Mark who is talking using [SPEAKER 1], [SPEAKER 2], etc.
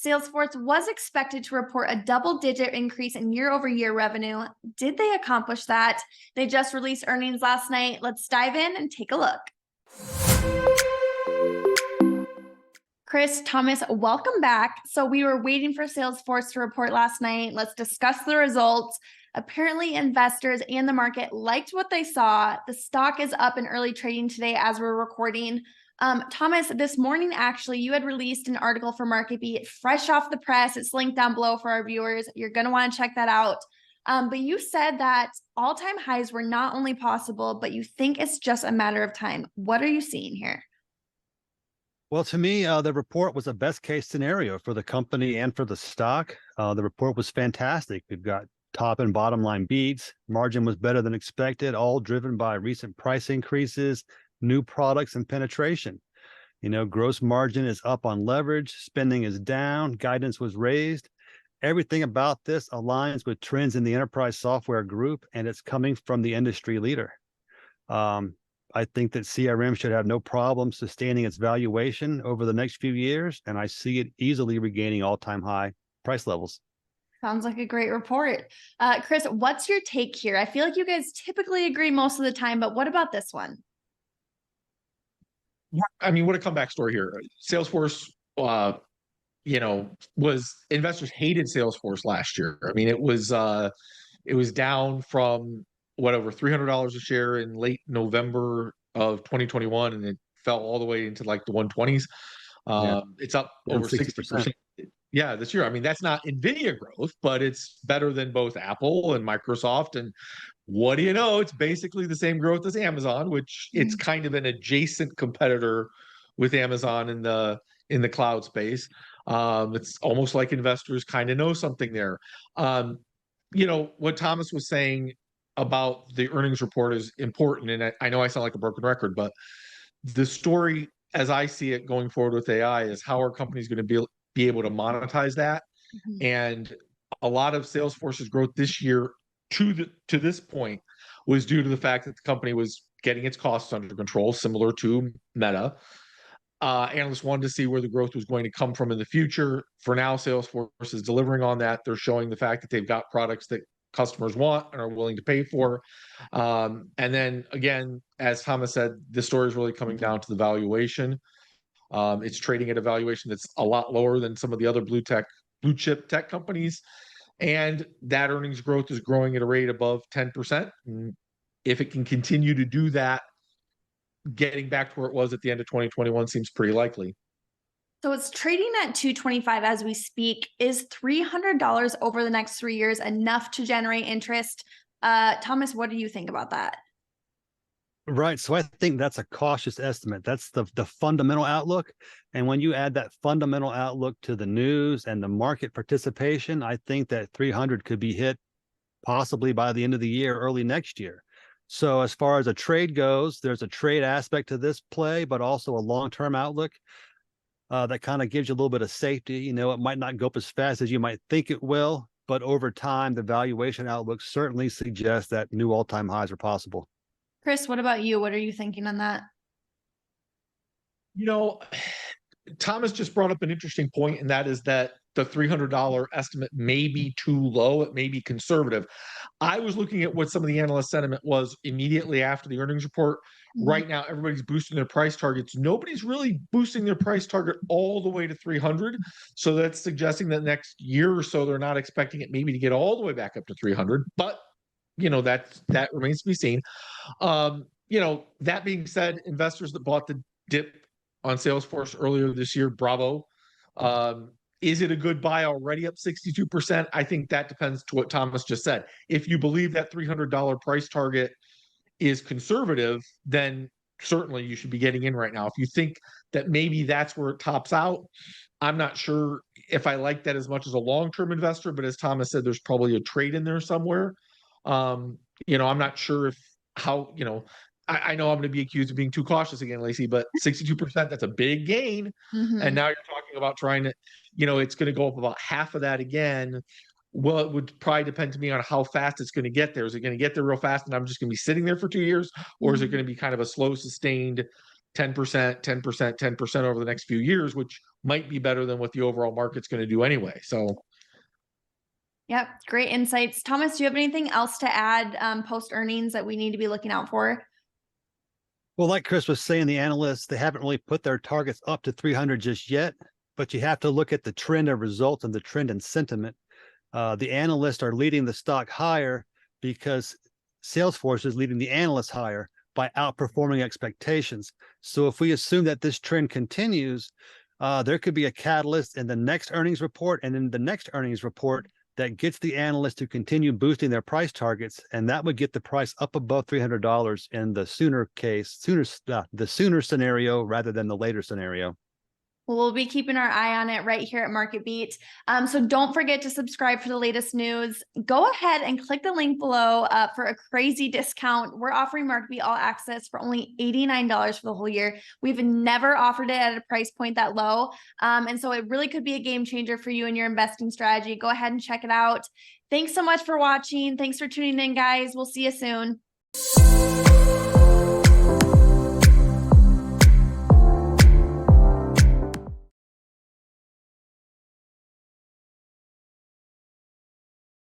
[SPEAKER 1] Salesforce was expected to report a double-digit increase in year-over-year revenue. Did they accomplish that? They just released earnings last night. Let's dive in and take a look. Chris, Thomas, welcome back. So we were waiting for Salesforce to report last night. Let's discuss the results. Apparently, investors and the market liked what they saw. The stock is up in early trading today as we're recording. Thomas, this morning, actually, you had released an article for MarketBeat, fresh off the press. It's linked down below for our viewers. You're going to want to check that out. But you said that all-time highs were not only possible, but you think it's just a matter of time. What are you seeing here?
[SPEAKER 2] Well, to me, the report was a best case scenario for the company and for the stock. The report was fantastic. We've got top and bottom line beats. Margin was better than expected, all driven by recent price increases, new products, and penetration. Gross margin is up on leverage, spending is down, guidance was raised. Everything about this aligns with trends in the enterprise software group, and it's coming from the industry leader. I think that CRM should have no problem sustaining its valuation over the next few years, and I see it easily regaining all-time high price levels.
[SPEAKER 1] Sounds like a great report. Chris, what's your take here? I feel like you guys typically agree most of the time, but what about this one?
[SPEAKER 3] I mean, what a comeback story here. Salesforce, was investors hated Salesforce last year. I mean, it was down from over $300 a share in late November of 2021, and it fell all the way into like the 120s. It's up over 60%. Yeah, this year. I mean, that's not NVIDIA growth, but it's better than both Apple and Microsoft. And what do you know? It's basically the same growth as Amazon, which it's kind of an adjacent competitor with Amazon in the cloud space. It's almost like investors kind of know something there. What Thomas was saying about the earnings report is important. And I know I sound like a broken record, but the story, as I see it going forward with AI, is how are companies going to be able to monetize that? Mm-hmm. And a lot of Salesforce's growth this year to this point was due to the fact that the company was getting its costs under control, similar to Meta. Analysts wanted to see where the growth was going to come from in the future. For now, Salesforce is delivering on that. They're showing the fact that they've got products that customers want and are willing to pay for. And then again, as Thomas said, the story is really coming down to the valuation. It's trading at a valuation that's a lot lower than some of the other blue chip tech companies. And that earnings growth is growing at a rate above 10%. And if it can continue to do that, getting back to where it was at the end of 2021 seems pretty likely.
[SPEAKER 1] So it's trading at $225 as we speak. Is $300 over the next 3 years enough to generate interest? Thomas, what do you think about that?
[SPEAKER 2] Right. So I think that's a cautious estimate. That's the fundamental outlook. And when you add that fundamental outlook to the news and the market participation, I think that 300 could be hit possibly by the end of the year, early next year. So as far as a trade goes, there's a trade aspect to this play, but also a long-term outlook that kind of gives you a little bit of safety. It might not go up as fast as you might think it will, but over time, the valuation outlook certainly suggests that new all-time highs are possible.
[SPEAKER 1] Chris, what about you? What are you thinking on that?
[SPEAKER 3] Thomas just brought up an interesting point, and that is that the $300 estimate may be too low. It may be conservative. I was looking at what some of the analyst sentiment was immediately after the earnings report. Mm-hmm. Right now, everybody's boosting their price targets. Nobody's really boosting their price target all the way to 300. So that's suggesting that next year or so, they're not expecting it maybe to get all the way back up to 300. But that remains to be seen. That being said, investors that bought the dip on Salesforce earlier this year, bravo. Is it a good buy already up 62%? I think that depends to what Thomas just said. If you believe that $300 price target is conservative, then certainly you should be getting in right now. If you think that maybe that's where it tops out, I'm not sure if I like that as much as a long-term investor, but as Thomas said, there's probably a trade in there somewhere. I'm not sure I know I'm going to be accused of being too cautious again, Laycee, but 62%, that's a big gain. Mm-hmm. And now you're talking about trying to, it's going to go up about half of that again. Well, it would probably depend to me on how fast it's going to get there. Is it going to get there real fast and I'm just going to be sitting there for 2 years? Or is it going to be kind of a slow, sustained 10%, 10%, 10% over the next few years, which might be better than what the overall market's going to do anyway. So,
[SPEAKER 1] Yep, great insights. Thomas, do you have anything else to add post earnings that we need to be looking out for?
[SPEAKER 2] Well, like Chris was saying, the analysts, they haven't really put their targets up to 300 just yet, but you have to look at the trend of results and the trend in sentiment. The analysts are leading the stock higher because Salesforce is leading the analysts higher by outperforming expectations. So if we assume that this trend continues, there could be a catalyst in the next earnings report and in the next earnings report that gets the analysts to continue boosting their price targets, and that would get the price up above $300 in the the sooner scenario rather than the later scenario.
[SPEAKER 1] Well, we'll be keeping our eye on it right here at MarketBeat. So don't forget to subscribe for the latest news. Go ahead and click the link below for a crazy discount. We're offering MarketBeat All Access for only $89 for the whole year. We've never offered it at a price point that low. And so it really could be a game changer for you and your investing strategy. Go ahead and check it out. Thanks so much for watching. Thanks for tuning in, guys. We'll see you soon.